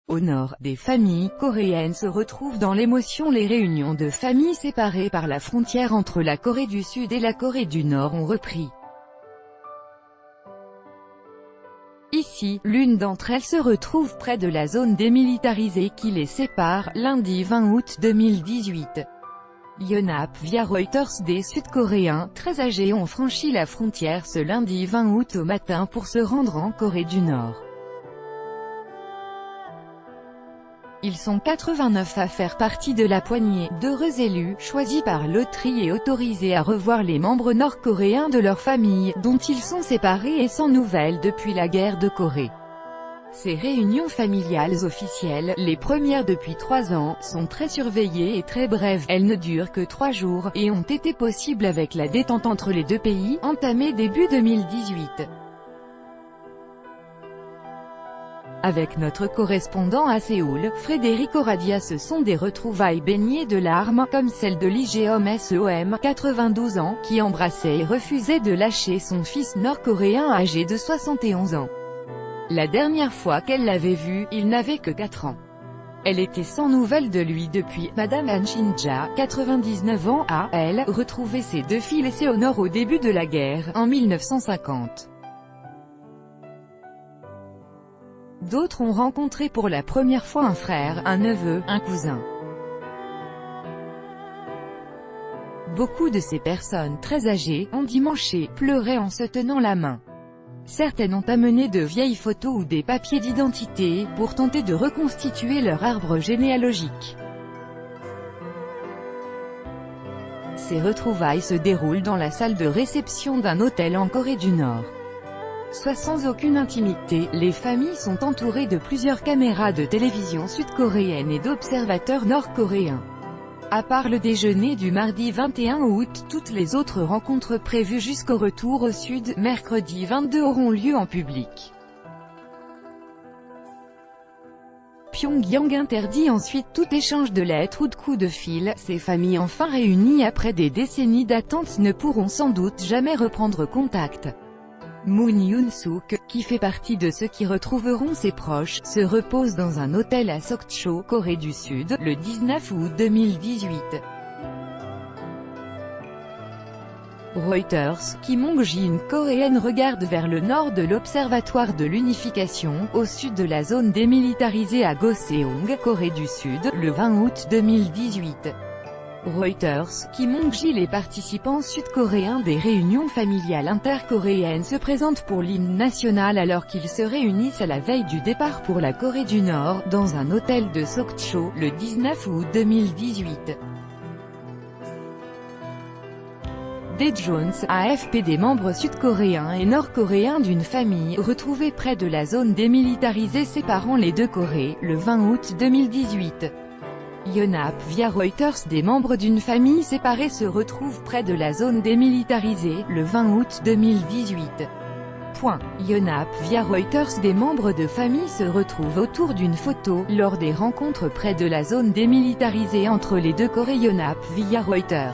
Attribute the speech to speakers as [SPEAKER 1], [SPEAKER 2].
[SPEAKER 1] Au nord, des familles coréennes se retrouvent dans l'émotion. Les réunions de familles séparées par la frontière entre la Corée du Sud et la Corée du Nord ont repris. Ici, l'une d'entre elles se retrouve près de la zone démilitarisée qui les sépare, lundi 20 août 2018. Yonhap via Reuters. Des Sud-Coréens, très âgés, ont franchi la frontière ce lundi 20 août au matin pour se rendre en Corée du Nord. Ils sont 89 à faire partie de la poignée d'heureux élus, choisis par loterie et autorisés à revoir les membres nord-coréens de leur famille, dont ils sont séparés et sans nouvelles depuis la guerre de Corée. Ces réunions familiales officielles, les premières depuis 3 ans, sont très surveillées et très brèves. Elles ne durent que 3 jours, et ont été possibles avec la détente entre les deux pays, entamée début 2018. Avec notre correspondant à Séoul, Frédéric Oradia, ce sont des retrouvailles baignées de larmes, comme celle de Lee Jeom-seom, 92 ans, qui embrassait et refusait de lâcher son fils nord-coréen âgé de 71 ans. La dernière fois qu'elle l'avait vu, il n'avait que 4 ans. Elle était sans nouvelles de lui depuis. Madame Han Shin-ja, 99 ans, a, elle, retrouvé ses 2 filles laissées au nord au début de la guerre, en 1950. D'autres ont rencontré pour la première fois un frère, un neveu, un cousin. Beaucoup de ces personnes très âgées, endimanchées, pleuraient en se tenant la main. Certaines ont amené de vieilles photos ou des papiers d'identité, pour tenter de reconstituer leur arbre généalogique. Ces retrouvailles se déroulent dans la salle de réception d'un hôtel en Corée du Nord. Soit sans aucune intimité, les familles sont entourées de plusieurs caméras de télévision sud-coréenne et d'observateurs nord-coréens. À part le déjeuner du mardi 21 août, toutes les autres rencontres prévues jusqu'au retour au sud, mercredi 22, auront lieu en public. Pyongyang interdit ensuite tout échange de lettres ou de coups de fil. Ces familles enfin réunies après des décennies d'attente ne pourront sans doute jamais reprendre contact. Moon Yoon-suk, qui fait partie de ceux qui retrouveront ses proches, se repose dans un hôtel à Sokcho, Corée du Sud, le 19 août 2018. Reuters, Kim Hong-ji, une Coréenne, regarde vers le nord de l'Observatoire de l'Unification, au sud de la zone démilitarisée à Goseong, Corée du Sud, le 20 août 2018. Reuters, Kim Hong-ji. Les participants sud-coréens des réunions familiales intercoréennes se présentent pour l'hymne national alors qu'ils se réunissent à la veille du départ pour la Corée du Nord, dans un hôtel de Sokcho, le 19 août 2018. Daejeon, AFP. Des membres sud-coréens et nord-coréens d'une famille, retrouvés près de la zone démilitarisée séparant les deux Corées, le 20 août 2018. Yonhap via Reuters. Des membres d'une famille séparée se retrouvent près de la zone démilitarisée, le 20 août 2018. Yonhap via Reuters. Des membres de famille se retrouvent autour d'une photo, lors des rencontres près de la zone démilitarisée entre les deux Corées. Yonhap via Reuters.